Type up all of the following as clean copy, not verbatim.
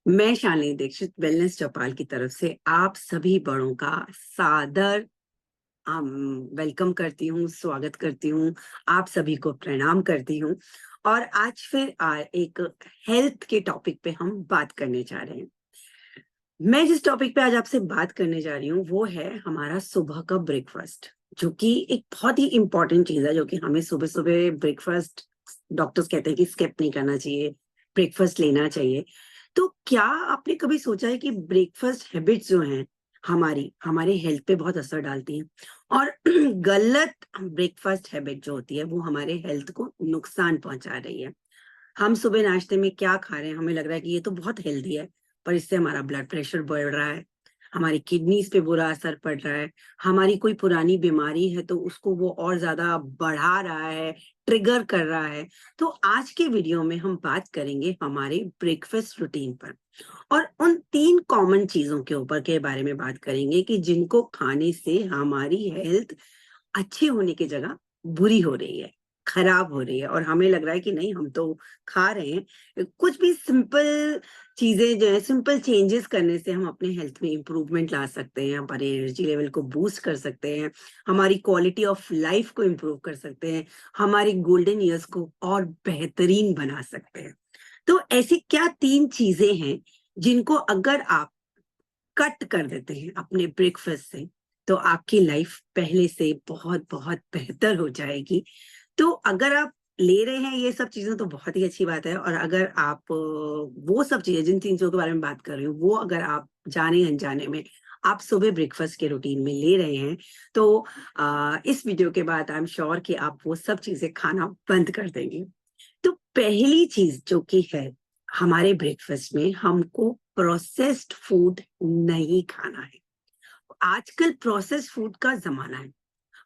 मैं शालिनी दीक्षित वेलनेस चौपाल की तरफ से आप सभी बड़ों का सादर वेलकम करती हूँ, स्वागत करती हूँ। आप सभी को प्रणाम करती हूँ। और आज फिर एक हेल्थ के टॉपिक पे हम बात करने जा रहे हैं। मैं जिस टॉपिक पे आज आपसे बात करने जा रही हूँ वो है हमारा सुबह का ब्रेकफास्ट, जो कि एक बहुत ही इंपॉर्टेंट चीज है, जो कि हमें सुबह सुबह ब्रेकफास्ट, डॉक्टर्स कहते हैं कि स्किप नहीं करना चाहिए, ब्रेकफास्ट लेना चाहिए। तो क्या आपने कभी सोचा है कि ब्रेकफास्ट हैबिट्स जो हैं हमारी हमारे हेल्थ पे बहुत असर डालती हैं, और गलत ब्रेकफास्ट हैबिट जो होती है वो हमारे हेल्थ को नुकसान पहुंचा रही है। हम सुबह नाश्ते में क्या खा रहे हैं, हमें लग रहा है कि ये तो बहुत हेल्दी है, पर इससे हमारा ब्लड प्रेशर बढ़ रहा है, हमारी किडनीज पे बुरा असर पड़ रहा है, हमारी कोई पुरानी बीमारी है तो उसको वो और ज्यादा बढ़ा रहा है, ट्रिगर कर रहा है। तो आज के वीडियो में हम बात करेंगे हमारे ब्रेकफास्ट रूटीन पर, और उन 3 कॉमन चीजों के ऊपर के बारे में बात करेंगे कि जिनको खाने से हमारी हेल्थ अच्छी होने की जगह बुरी हो रही है, खराब हो रही है, और हमें लग रहा है कि नहीं, हम तो खा रहे हैं। कुछ भी सिंपल चीजें जो है, सिंपल चेंजेस करने से हम अपने हेल्थ में इंप्रूवमेंट ला सकते हैं, हमारे एनर्जी लेवल को बूस्ट कर सकते हैं, हमारी क्वालिटी ऑफ लाइफ को इम्प्रूव कर सकते हैं, हमारी गोल्डन ईयर्स को और बेहतरीन बना सकते हैं। तो ऐसी क्या 3 चीजें हैं जिनको अगर आप कट कर देते हैं अपने ब्रेकफास्ट से, तो आपकी लाइफ पहले से बहुत बहुत बेहतर हो जाएगी। तो अगर आप ले रहे हैं ये सब चीजें तो बहुत ही अच्छी बात है, और अगर आप वो सब चीजें, जिन 3 चीजों के बारे में बात कर रही हूँ, वो अगर आप जाने अनजाने में आप सुबह ब्रेकफास्ट के रूटीन में ले रहे हैं, तो इस वीडियो के बाद आई एम श्योर कि आप वो सब चीजें खाना बंद कर देंगे। तो पहली चीज जो कि है, हमारे ब्रेकफास्ट में हमको प्रोसेस्ड फूड नहीं खाना है। आजकल प्रोसेस्ड फूड का जमाना है,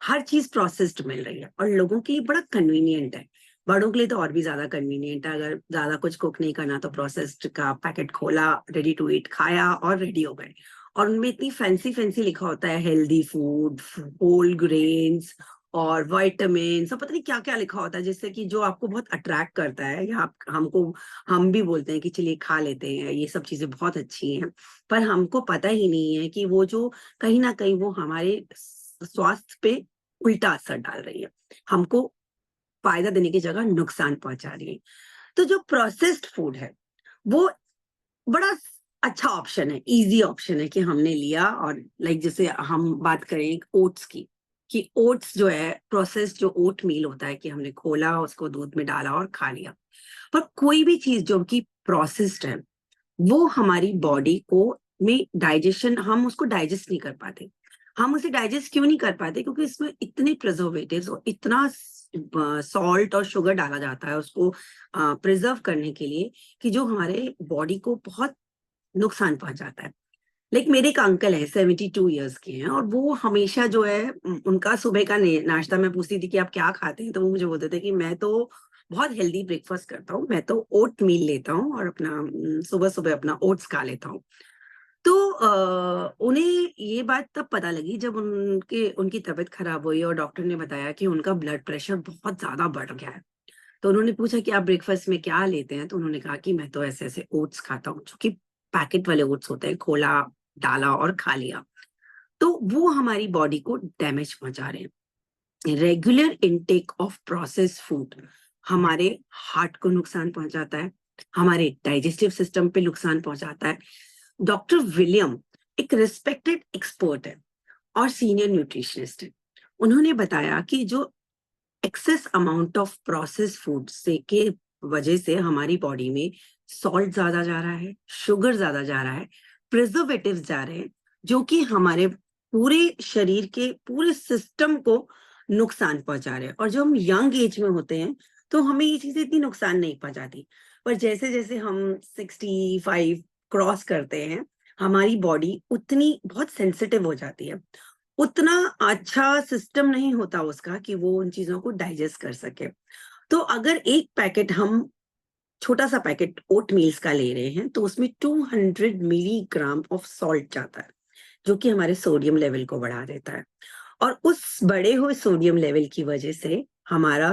हर चीज प्रोसेस्ड मिल रही है और लोगों के लिए बड़ा कन्वीनियंट है। बड़ों के लिए तो और भी ज्यादा कन्वीनियंट है, अगर ज्यादा कुछ कुक नहीं करना तो प्रोसेस्ड का पैकेट खोला, रेडी टू ईट खाया और रेडी हो गए। और उनमें इतनी फैंसी फैंसी लिखा होता है, हेल्दी फूड, होल ग्रेन्स और विटामिन, सब पता नहीं क्या क्या लिखा होता है, जिससे कि जो आपको बहुत अट्रैक्ट करता है, या हमको, हम भी बोलते हैं कि चलिए खा लेते हैं, ये सब चीजें बहुत अच्छी हैं। पर हमको पता ही नहीं है कि वो जो कहीं ना कहीं वो हमारे स्वास्थ्य पे उल्टा असर डाल रही है, हमको फायदा देने की जगह नुकसान पहुंचा रही है। तो जो प्रोसेस्ड फूड है वो बड़ा अच्छा ऑप्शन है, इजी ऑप्शन है कि हमने लिया, और लाइक जैसे हम बात करें ओट्स की, कि ओट्स जो है प्रोसेस्ड, जो ओट मील होता है, कि हमने खोला, उसको दूध में डाला और खा लिया। पर कोई भी चीज जो कि प्रोसेस्ड है वो हमारी बॉडी को में डाइजेशन, हम उसको डाइजेस्ट नहीं कर पाते। हम उसे डाइजेस्ट क्यों नहीं कर पाते? क्योंकि इसमें इतने प्रिजर्वेटिव्स और इतना सॉल्ट और शुगर डाला जाता है उसको प्रिजर्व करने के लिए, कि जो हमारे बॉडी को बहुत नुकसान पहुंचाता है। लाइक मेरे एक अंकल है, 72 ईयर्स के हैं, और वो हमेशा जो है उनका सुबह का नाश्ता, मैं पूछती थी कि आप क्या खाते हैं, तो वो मुझे बोलते थे कि मैं तो बहुत हेल्दी ब्रेकफास्ट करता हूँ, मैं तो ओट मील लेता हूँ और अपना सुबह सुबह अपना ओट्स खा लेता हूँ। तो उन्हें ये बात तब पता लगी जब उनकी तबीयत खराब हुई और डॉक्टर ने बताया कि उनका ब्लड प्रेशर बहुत ज्यादा बढ़ गया है। तो उन्होंने पूछा कि आप ब्रेकफास्ट में क्या लेते हैं, तो उन्होंने कहा कि मैं तो ऐसे ऐसे ओट्स खाता हूँ, जो कि पैकेट वाले ओट्स होते हैं, खोला, डाला और खा लिया। तो वो हमारी बॉडी को डैमेज पहुंचा रहे हैं। Regular intake of processed food हमारे हार्ट को नुकसान पहुंचाता है, हमारे डाइजेस्टिव सिस्टम पे नुकसान पहुंचाता है। डॉक्टर विलियम एक रिस्पेक्टेड एक्सपर्ट है और सीनियर न्यूट्रिशनिस्ट है। उन्होंने बताया कि जो excess amount of processed food से के वजह से हमारी बॉडी में सॉल्ट ज्यादा जा रहा है, शुगर ज्यादा जा रहा है, प्रिजर्वेटिव्स जा रहे हैं, जो कि हमारे पूरे शरीर के पूरे सिस्टम को नुकसान पहुंचा रहे हैं। और जब हम यंग एज में होते हैं तो हमें ये चीजें इतनी नुकसान नहीं पहुंचाती, पर जैसे जैसे हम 65 क्रॉस करते हैं, हमारी बॉडी उतनी बहुत सेंसिटिव हो जाती है, उतना अच्छा सिस्टम नहीं होता उसका कि वो उन चीजों को डाइजेस्ट कर सके। तो अगर एक पैकेट हम, छोटा सा पैकेट ओट मील्स का ले रहे हैं, तो उसमें 200 मिलीग्राम ऑफ सॉल्ट जाता है, जो कि हमारे सोडियम लेवल को बढ़ा देता है। और उस बढ़े हुए सोडियम लेवल की वजह से हमारा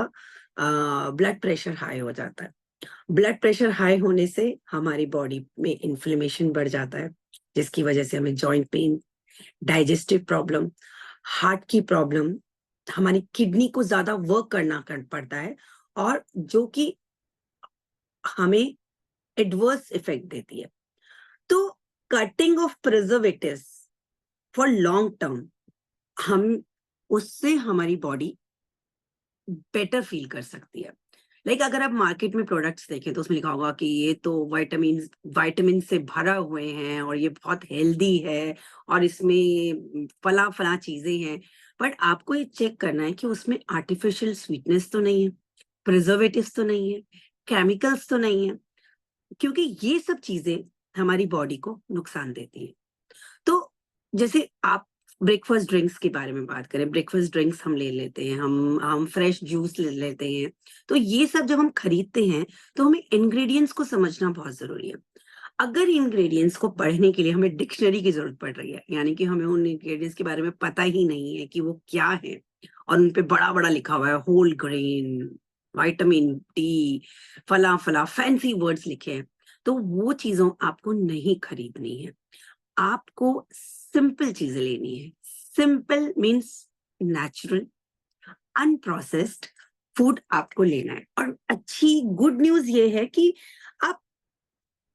ब्लड प्रेशर हाई हो जाता है। ब्लड प्रेशर हाई होने से हमारी बॉडी में इन्फ्लेमेशन बढ़ जाता है, जिसकी वजह से हमें joint pain, digestive problem, heart की प्रॉब्लम, हमारी किडनी को ज्यादा वर्क करना पड़ता है, और जो कि हमें एडवर्स इफेक्ट देती है। तो cutting of preservatives for long term, हम उससे हमारी बॉडी बेटर फील कर सकती है। अगर आप मार्केट में प्रोडक्ट्स देखें तो उसमें लिखा होगा कि ये तो वाइटामिन से भरा हुए हैं और ये बहुत हेल्दी है और इसमें फला फला चीजें हैं, बट आपको ये चेक करना है कि उसमें आर्टिफिशियल स्वीटनेस तो नहीं है, प्रिजर्वेटिव्स तो नहीं है, केमिकल्स तो नहीं है, क्योंकि ये सब चीजें हमारी बॉडी को नुकसान देती है। तो जैसे आप ब्रेकफास्ट ड्रिंक्स के बारे में बात करें, ब्रेकफास्ट ड्रिंक्स हम ले लेते हैं, हम फ्रेश जूस ले लेते हैं, तो ये सब जब हम खरीदते हैं तो हमें इंग्रेडिएंट्स को समझना बहुत जरूरी है। अगर इंग्रेडिएंट्स को पढ़ने के लिए हमें डिक्शनरी की जरूरत पड़ रही है, यानी कि हमें उन इंग्रेडिएंट्स के बारे में पता ही नहीं है कि वो क्या है, और उन पे बड़ा बड़ा लिखा हुआ है होल ग्रेन, विटामिन डी, फला फला फैंसी वर्ड्स लिखे हैं, तो वो चीजों आपको नहीं खरीदनी है। आपको सिंपल चीजें लेनी है। Simple means natural, unprocessed food आपको लेना है। और अच्छी गुड न्यूज ये है कि आप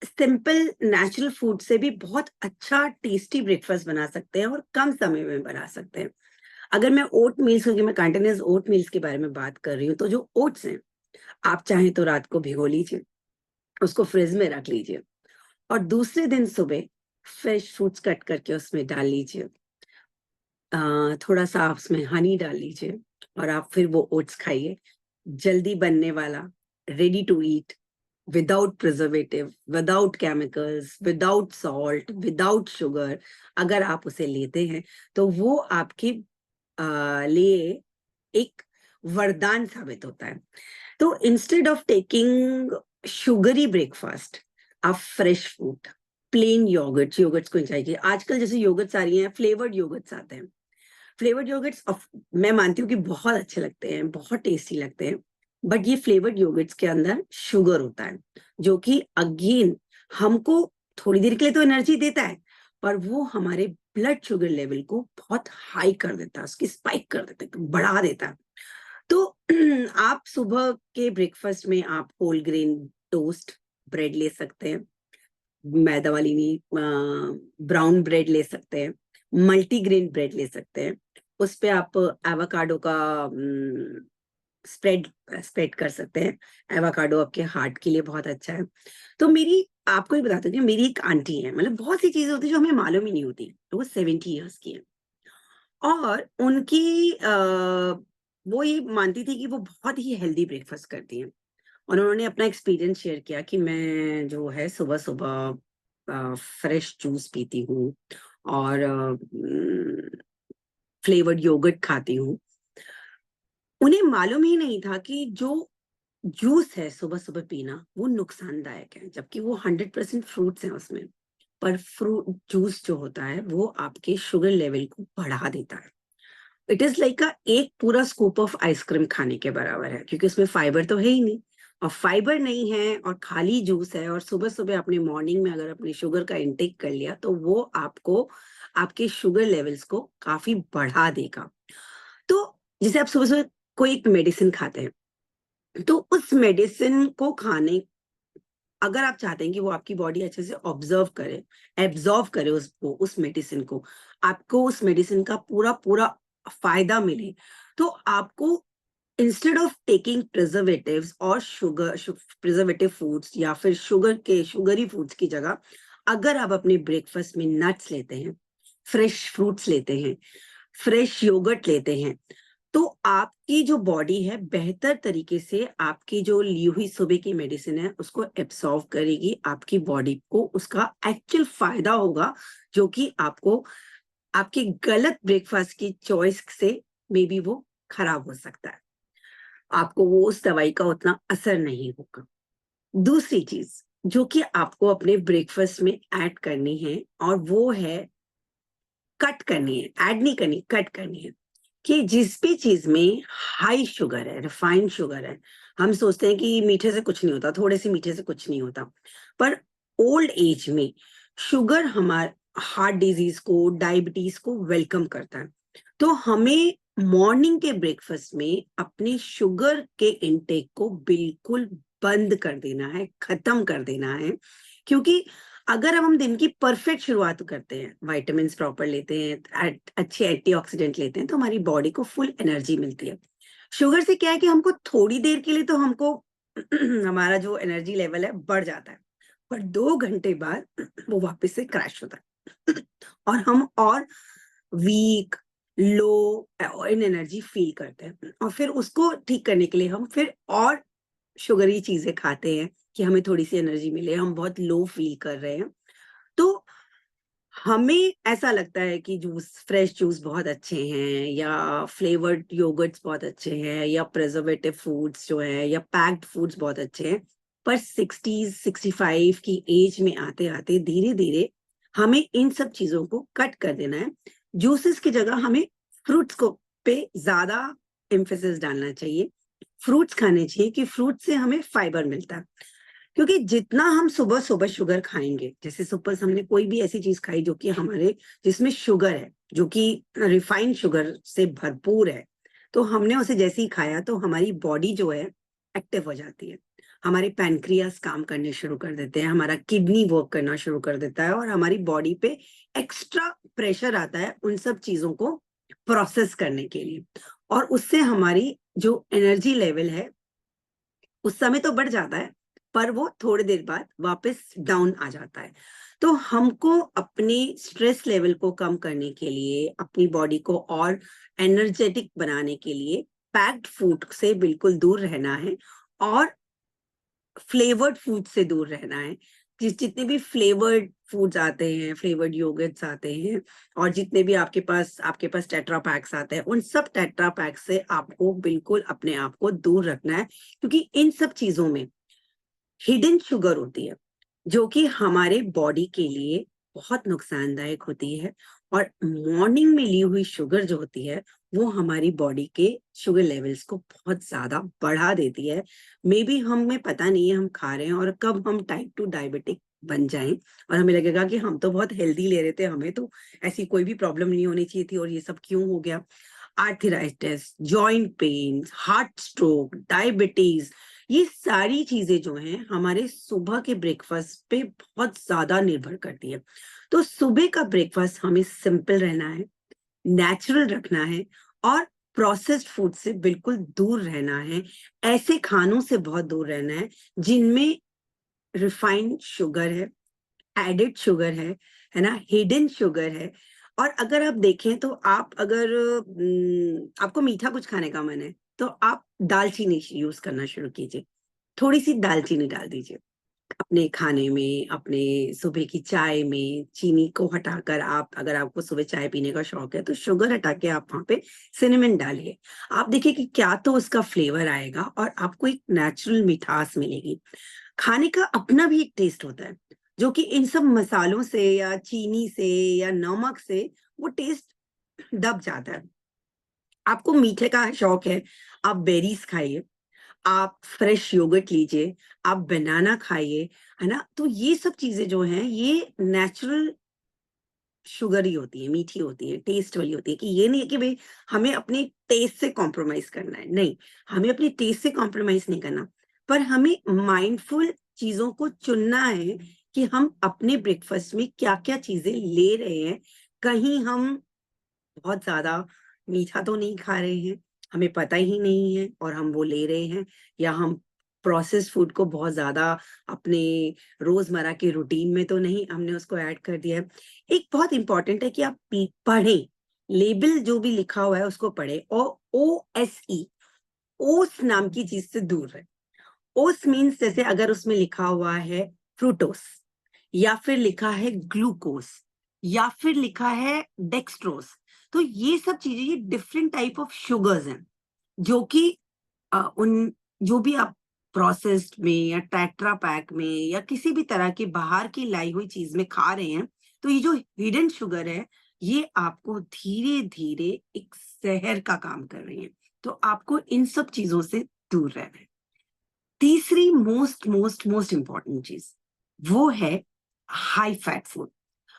सिंपल नेचुरल फूड से भी बहुत अच्छा टेस्टी ब्रेकफास्ट बना सकते हैं और कम समय में बना सकते हैं। अगर मैं ओट मील्स, क्योंकि मैं कंटिन्यूस ओट मील्स के बारे में बात कर रही हूँ, तो जो ओट्स हैं, आप चाहें तो रात को भिगो लीजिए, उसको फ्रिज में रख लीजिए, और दूसरे दिन सुबह फ्रेश फ्रूट्स कट करके उसमें डाल लीजिए, थोड़ा सा आप उसमें हनी डाल लीजिए, और आप फिर वो ओट्स खाइए। जल्दी बनने वाला, ready to eat, without preservative, without chemicals, without salt, without sugar. अगर आप उसे लेते हैं तो वो आपके लिए एक वरदान साबित होता है। तो instead of taking sugary breakfast, आप फ्रेश फ्रूट, प्लेन योगर्ट्स को चाहिए। आजकल जैसे योगर्ट्स आ रही हैं, फ्लेवर्ड योगर्ट्स आते हैं। फ्लेवर्ड योगर्ट्स मैं मानती हूँ कि बहुत अच्छे लगते हैं, बहुत टेस्टी लगते हैं, बट ये फ्लेवर्ड योगर्ट्स के अंदर शुगर होता है, जो कि अगेन हमको थोड़ी देर के लिए तो एनर्जी देता है, पर वो हमारे ब्लड शुगर लेवल को बहुत हाई कर देता है, उसकी स्पाइक कर देता है, बढ़ा देता है। तो आप सुबह के ब्रेकफास्ट में आप होल ग्रेन टोस्ट ब्रेड ले सकते हैं, मैदा वाली नहीं, ब्राउन ब्रेड ले सकते हैं, मल्टीग्रेन ब्रेड ले सकते हैं, उस पे आप एवोकाडो का स्प्रेड स्प्रेड कर सकते हैं। एवोकाडो आपके हार्ट के लिए बहुत अच्छा है। तो मेरी आपको ही बताती हूँ कि मेरी एक आंटी है, मतलब बहुत सी चीजें होती है जो हमें मालूम ही नहीं होती, तो वो 70 ईयर्स की है, और उनकी वो ये मानती थी कि वो बहुत ही हेल्दी ब्रेकफास्ट करती हैं, और उन्होंने अपना एक्सपीरियंस शेयर किया कि मैं जो है सुबह सुबह फ्रेश जूस पीती हूँ, और फ्लेवर्ड योगर्ट खाती हूँ। उन्हें मालूम ही नहीं था कि जो जूस है सुबह सुबह पीना वो नुकसानदायक है, जबकि वो 100% फ्रूट्स हैं उसमें। पर फ्रूट जूस जो होता है वो आपके शुगर लेवल को बढ़ा देता है। इट इज लाइक एक पूरा स्कूप ऑफ आइसक्रीम खाने के बराबर है, क्योंकि उसमें फाइबर तो है ही नहीं, और फाइबर नहीं है और खाली जूस है, और सुबह सुबह अपने मॉर्निंग में अगर अपने शुगर का इंटेक कर लिया तो वो आपको आपके शुगर लेवल्स को काफी बढ़ा देगा। तो जैसे आप सुबह सुबह कोई एक मेडिसिन खाते हैं, तो उस मेडिसिन को खाने, अगर आप चाहते हैं कि वो आपकी बॉडी अच्छे से ऑब्जर्व करे, एब्जॉर्व करे उसको, उस मेडिसिन को, आपको उस मेडिसिन का पूरा पूरा फायदा मिले, तो आपको इंस्टेड ऑफ टेकिंग प्रिजर्वेटिव्स और शुगर, प्रिजर्वेटिव फूड्स या फिर शुगरी फूड्स की जगह, अगर आप अपने ब्रेकफास्ट में नट्स लेते हैं, फ्रेश फ्रूट्स लेते हैं, फ्रेश योगर्ट लेते हैं, तो आपकी जो बॉडी है बेहतर तरीके से आपकी जो ली हुई सुबह की मेडिसिन है उसको एब्सॉर्व करेगी, आपकी बॉडी को उसका एक्चुअल फायदा होगा, जो कि आपको आपके गलत ब्रेकफास्ट की चॉइस से मे बी वो खराब हो सकता है, आपको वो उस दवाई का उतना असर नहीं होगा। दूसरी चीज जो कि आपको अपने ब्रेकफास्ट में ऐड करनी है, और वो है कट करनी है, ऐड नहीं करनी, कट करनी है, कि जिस भी चीज में हाई शुगर है, रिफाइंड शुगर है, हम सोचते हैं कि मीठे से कुछ नहीं होता, थोड़े से मीठे से कुछ नहीं होता, पर ओल्ड एज में शुगर हमारे हार्ट डिजीज को, डायबिटीज को वेलकम करता है। तो हमें मॉर्निंग के ब्रेकफास्ट में अपने शुगर के इंटेक को बिल्कुल बंद कर देना है, खत्म कर देना है। क्योंकि अगर अब हम दिन की परफेक्ट शुरुआत करते हैं, विटामिन प्रॉपर लेते हैं, अच्छे एंटीऑक्सीडेंट लेते हैं, तो हमारी बॉडी को फुल एनर्जी मिलती है। शुगर से क्या है कि हमको थोड़ी देर के लिए तो हमको हमारा जो एनर्जी लेवल है बढ़ जाता है, पर 2 घंटे बाद वो वापस से क्रैश होता है और हम और weak, low in energy feel करते हैं। और फिर उसको ठीक करने के लिए हम फिर और शुगरी चीजें खाते हैं कि हमें थोड़ी सी एनर्जी मिले, हम बहुत लो फील कर रहे हैं। तो हमें ऐसा लगता है कि फ्रेश जूस बहुत अच्छे हैं, या फ्लेवर्ड योगर्ट्स बहुत अच्छे हैं, या प्रिजर्वेटिव फूड्स जो है, या पैक्ड फूड्स बहुत अच्छे हैं। पर 65 की एज में आते आते धीरे धीरे हमें इन सब चीजों को कट कर देना है। जूसेस की जगह हमें फ्रूट्स को पे ज्यादा एम्फेसिस डालना चाहिए। फ्रूट्स खाने चाहिए कि फ्रूट से हमें फाइबर मिलता है। क्योंकि जितना हम सुबह सुबह शुगर खाएंगे, जैसे सुपर हमने कोई भी ऐसी चीज खाई जो कि हमारे, जिसमें शुगर है, जो कि रिफाइंड शुगर से भरपूर है, तो हमने उसे जैसे ही खाया तो हमारी बॉडी जो है एक्टिव हो जाती है। हमारे पैनक्रियास काम करने शुरू कर देते हैं, हमारा किडनी वर्क करना शुरू कर देता है, और हमारी बॉडी पे एक्स्ट्रा प्रेशर आता है उन सब चीजों को प्रोसेस करने के लिए। और उससे हमारी जो एनर्जी लेवल है उस समय तो बढ़ जाता है, पर वो थोड़ी देर बाद वापस डाउन आ जाता है। तो हमको अपने स्ट्रेस लेवल को कम करने के लिए, अपनी बॉडी को और एनर्जेटिक बनाने के लिए पैक्ड फूड से बिल्कुल दूर रहना है, और फ्लेवर्ड फूड से दूर रहना है। जितने भी फ्लेवर्ड फूड्स आते हैं, फ्लेवर्ड योगर्ट्स आते हैं, और जितने भी आपके पास टेट्रा पैक्स आते हैं, उन सब टेट्रा पैक से आपको बिल्कुल अपने आप को दूर रखना है। क्योंकि इन सब चीजों में हिडन शुगर होती है, जो कि हमारे बॉडी के लिए बहुत नुकसानदायक होती है। और मॉर्निंग में ली हुई शुगर जो होती है, वो हमारी बॉडी के शुगर लेवल्स को बहुत ज्यादा बढ़ा देती है। मे बी हमें पता नहीं है हम खा रहे हैं, और कब हम टाइप 2 डायबिटिक बन जाएं और हमें लगेगा कि हम तो बहुत हेल्दी ले रहे थे, हमें तो ऐसी कोई भी प्रॉब्लम नहीं होनी चाहिए थी, और ये सब क्यों हो गया। Arthritis, joint pain, heart stroke, diabetes, ये सारी चीजें जो हैं हमारे सुबह के ब्रेकफास्ट पे बहुत ज्यादा निर्भर करती है। तो सुबह का ब्रेकफास्ट हमें सिंपल रहना है, नेचुरल रखना है, और प्रोसेस्ड फूड से बिल्कुल दूर रहना है। ऐसे खानों से बहुत दूर रहना है जिनमें रिफाइंड शुगर है, एडेड शुगर है ना, हिडन शुगर है। और अगर आप देखें तो आप अगर आपको मीठा कुछ खाने का मन है, तो आप दालचीनी यूज करना शुरू कीजिए। थोड़ी सी दालचीनी डाल दीजिए अपने खाने में, अपने सुबह की चाय में। चीनी को हटाकर आप, अगर आपको सुबह चाय पीने का शौक है, तो शुगर हटा के आप वहां पे सिनेमन डालिए। आप देखिए कि क्या तो उसका फ्लेवर आएगा, और आपको एक नेचुरल मिठास मिलेगी। खाने का अपना भी एक टेस्ट होता है, जो कि इन सब मसालों से या चीनी से या नमक से वो टेस्ट दब जाता है। आपको मीठे का शौक है, आप बेरीज खाइए, आप फ्रेश योगर्ट लीजिए, आप बनाना खाइए, है ना। तो ये सब चीजें जो हैं ये नेचुरल शुगर ही होती है, मीठी होती है, टेस्ट वाली होती है। कि ये नहीं है कि भाई हमें अपने टेस्ट से कॉम्प्रोमाइज करना है, नहीं, हमें अपनी टेस्ट से कॉम्प्रोमाइज नहीं करना, पर हमें माइंडफुल चीजों को चुनना है कि हम अपने ब्रेकफास्ट में क्या क्या चीजें ले रहे हैं। कहीं हम बहुत ज्यादा मीठा तो नहीं खा रहे हैं, हमें पता ही नहीं है और हम वो ले रहे हैं, या हम प्रोसेस्ड फूड को बहुत ज्यादा अपने रोजमर्रा के रूटीन में तो नहीं हमने उसको ऐड कर दिया है। एक बहुत इंपॉर्टेंट है कि आप पढ़ें, लेबल जो भी लिखा हुआ है उसको पढ़ें, और OSE, ओस नाम की चीज से दूर रहे। ओस मीन्स जैसे अगर उसमें लिखा हुआ है फ्रूटोस, या फिर लिखा है ग्लूकोस, या फिर लिखा है डेक्सट्रोस, तो ये सब चीजें, ये डिफरेंट टाइप ऑफ शुगर्स हैं, जो कि उन जो भी आप प्रोसेस्ड में या टेट्रा पैक में या किसी भी तरह की बाहर की लाई हुई चीज में खा रहे हैं, तो ये जो हिडन शुगर है, ये आपको धीरे धीरे एक जहर का काम कर रही है। तो आपको इन सब चीजों से दूर रहना है। तीसरी मोस्ट मोस्ट मोस्ट इंपॉर्टेंट चीज वो है हाई फैट फूड।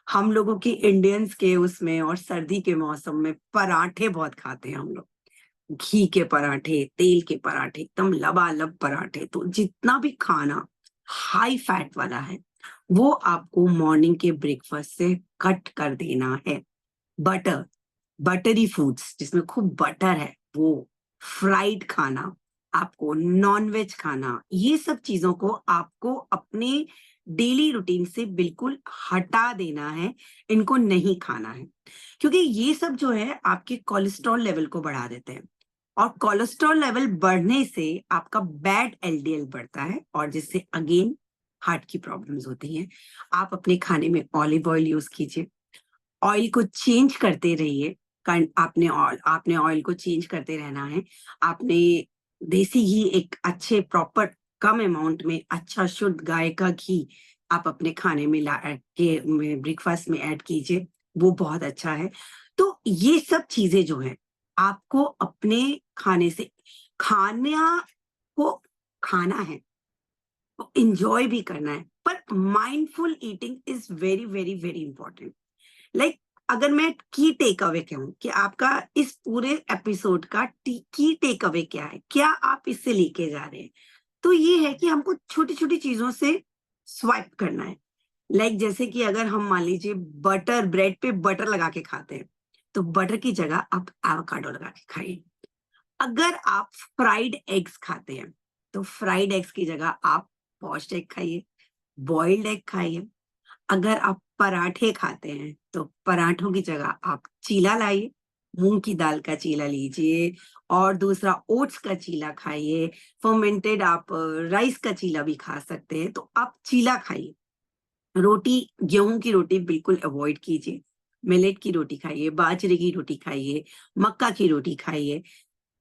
हम लोगों की इंडियंस के उसमें और सर्दी के मौसम में पराठे बहुत खाते हैं हम लोग। घी के पराठे, तेल के पराठे, एकदम लबालब पराठे। तो जितना भी खाना हाई फैट वाला है वो आपको मॉर्निंग के ब्रेकफास्ट से कट कर देना है। बटर, बटरी फूड्स जिसमें खूब बटर है वो, फ्राइड खाना, आपको नॉन वेज खाना, ये सब चीजों को आपको अपने डेली रूटीन से बिल्कुल हटा देना है। इनको नहीं खाना है, क्योंकि ये सब जो है आपके कोलेस्ट्रॉल लेवल को बढ़ा देते हैं, और कोलेस्ट्रॉल लेवल बढ़ने से आपका बैड एलडीएल बढ़ता है, और जिससे अगेन हार्ट की प्रॉब्लम्स होती हैं। आप अपने खाने में ऑलिव ऑयल यूज कीजिए, ऑयल को चेंज करते रहिए। आपने ऑयल को चेंज करते रहना है। आपने देसी घी एक अच्छे प्रॉपर कम अमाउंट में अच्छा शुद्ध गाय का घी आप अपने खाने में ला के ब्रेकफास्ट में ऐड कीजिए, वो बहुत अच्छा है। तो ये सब चीजें जो है आपको अपने खाने से, खाना को खाना है तो इंजॉय भी करना है, पर mindful eating is very very very important. Like अगर मैं की टेक अवे कहूं कि आपका इस पूरे एपिसोड का की टेक अवे क्या है, क्या आप इससे लेके जा रहे हैं, तो ये है कि हमको छोटी छोटी चीजों से स्वाइप करना है। लाइक जैसे कि अगर हम मान लीजिए बटर, ब्रेड पे बटर लगा के खाते हैं, तो बटर की जगह आप एवोकाडो लगा के खाइए। अगर आप फ्राइड एग्स खाते हैं तो फ्राइड एग्स की जगह आप पॉच्ड एग खाइए, बॉइल्ड एग खाइए। अगर आप पराठे खाते हैं तो पराठों की जगह आप चीला लाइए, मूंग की दाल का चीला लीजिए, और दूसरा ओट्स का चीला खाइए। फर्मेंटेड आप राइस का चीला भी खा सकते हैं, तो आप चीला खाइए। रोटी, गेहूं की रोटी बिल्कुल अवॉइड कीजिए। मिलेट की रोटी खाइए, बाजरे की रोटी खाइए, मक्का की रोटी खाइए।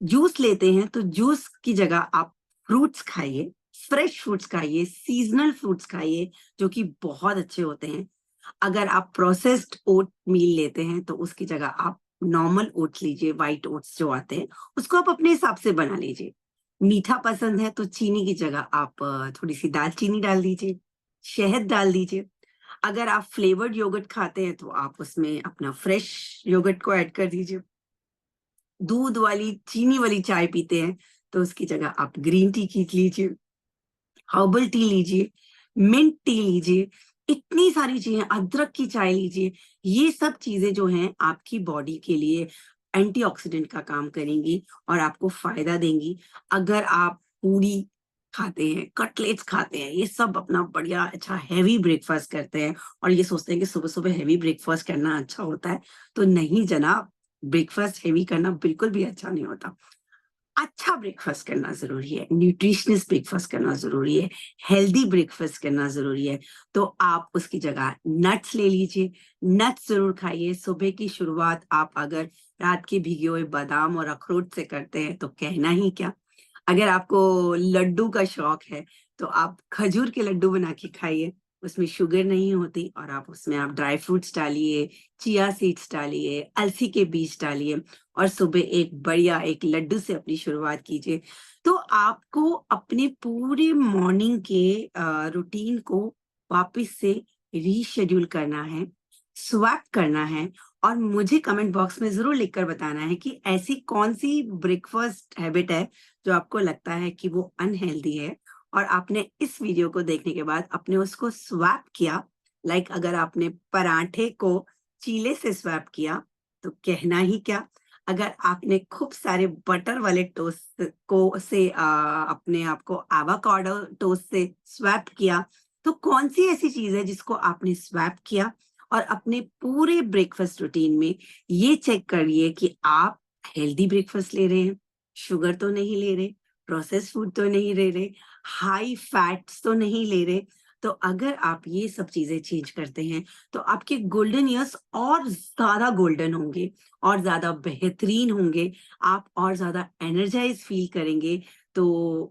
जूस लेते हैं तो जूस की जगह आप फ्रूट्स खाइए, फ्रेश फ्रूट्स खाइए, सीजनल फ्रूट्स खाइए, जो कि बहुत अच्छे होते हैं। अगर आप प्रोसेस्ड ओट मील लेते हैं तो उसकी जगह आप नॉर्मल ओट्स लीजिए, व्हाइट ओट्स जो आते हैं, उसको आप अपने हिसाब से बना लीजिए। मीठा पसंद है तो चीनी की जगह आप थोड़ी सी दालचीनी डाल दीजिए, शहद डाल दीजिए। अगर आप फ्लेवर्ड योगर्ट खाते हैं तो आप उसमें अपना फ्रेश योगर्ट को ऐड कर दीजिए। दूध वाली चीनी वाली चाय पीते हैं तो उसकी जगह आप ग्रीन टी की लीजिए, हर्बल टी लीजिए, मिंट टी लीजिए। इतनी सारी चीजें, अदरक की चाय लीजिए। ये सब चीजें जो हैं आपकी बॉडी के लिए एंटीऑक्सीडेंट का काम करेंगी और आपको फायदा देंगी। अगर आप पूरी खाते हैं, कटलेट्स खाते हैं, ये सब अपना बढ़िया अच्छा हैवी ब्रेकफास्ट करते हैं और ये सोचते हैं कि सुबह सुबह हैवी ब्रेकफास्ट करना अच्छा होता है, तो नहीं जनाब, ब्रेकफास्ट हैवी करना बिल्कुल भी अच्छा नहीं होता। अच्छा ब्रेकफास्ट करना जरूरी है, न्यूट्रिशनियस ब्रेकफास्ट करना जरूरी है, हेल्दी ब्रेकफास्ट करना जरूरी है। तो आप उसकी जगह नट्स ले लीजिए, नट्स जरूर खाइए। सुबह की शुरुआत आप अगर रात के भिगे हुए बादाम और अखरोट से करते हैं तो कहना ही क्या। अगर आपको लड्डू का शौक है तो आप खजूर के लड्डू बना के खाइए, उसमें शुगर नहीं होती, और आप उसमें आप ड्राई फ्रूट्स डालिए, चिया सीड्स डालिए, अलसी के बीज डालिए, और सुबह एक बढ़िया एक लड्डू से अपनी शुरुआत कीजिए। तो आपको अपने पूरे मॉर्निंग के रूटीन को वापस से रीशेड्यूल करना है, स्वैप करना है, और मुझे कमेंट बॉक्स में जरूर लिखकर बताना है कि ऐसी कौन सी ब्रेकफास्ट हैबिट है जो आपको लगता है कि वो अनहेल्दी है, और आपने इस वीडियो को देखने के बाद अपने उसको स्वैप किया। लाइक अगर आपने पराठे को चीले से स्वैप किया तो कहना ही क्या। अगर आपने खूब सारे बटर वाले टोस्ट को से अपने आप को एवोकाडो टोस्ट से स्वैप किया, तो कौन सी ऐसी चीज है जिसको आपने स्वैप किया। और अपने पूरे ब्रेकफास्ट रूटीन में ये चेक करिए कि आप हेल्दी ब्रेकफास्ट ले रहे हैं, शुगर तो नहीं ले रहे, प्रोसेस्ड फूड तो नहीं ले रहे, हाई फैट्स तो नहीं ले रहे। तो अगर आप ये सब चीजें चेंज करते हैं तो आपके गोल्डन ईयर्स और ज्यादा गोल्डन होंगे, और ज्यादा बेहतरीन होंगे, आप और ज्यादा एनर्जाइज फील करेंगे। तो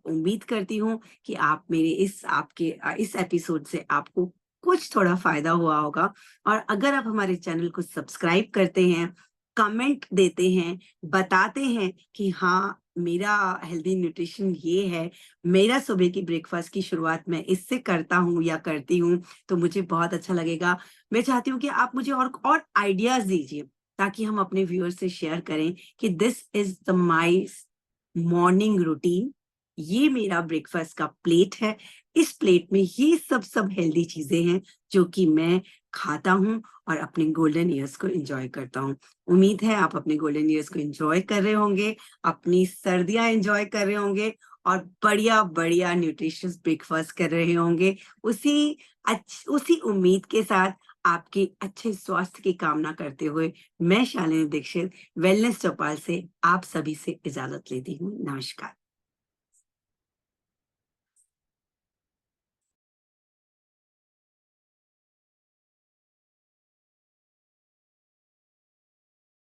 उम्मीद करती हूँ कि आप मेरे इस एपिसोड से आपको कुछ थोड़ा फायदा हुआ होगा। और अगर आप हमारे चैनल को सब्सक्राइब करते हैं, कमेंट देते हैं, बताते हैं कि हाँ मेरा हेल्दी न्यूट्रिशन ये है, मेरा सुबह की ब्रेकफ़ास्ट की शुरुआत मैं इससे करता हूँ या करती हूँ, तो मुझे बहुत अच्छा लगेगा। मैं चाहती हूँ कि आप मुझे और आइडियाज़ दीजिए, ताकि हम अपने व्यूअर्स से शेयर करें कि this is the my morning routine. ये मेरा ब्रेकफ़ास्ट का प्लेट है। इस प्लेट में ये सब हेल्दी चीज़ें हैं, जो कि मैं खाता हूँ और अपने गोल्डन ईयर्स को एन्जॉय करता हूँ। उम्मीद है आप अपने गोल्डन ईयर्स को एन्जॉय कर रहे होंगे, अपनी सर्दियाँ एन्जॉय कर रहे होंगे और बढ़िया-बढ़िया न्यूट्रिशियस ब्रेकफ़ास्ट कर रहे होंगे। उसी उम्मीद के साथ आपके अच्छे स्वास्थ्य की कामना करते हुए, मैं शालिनी दीक्षित वेलनेस चौपाल से आप सभी से इजाज़त लेती हूँ। नमस्कार।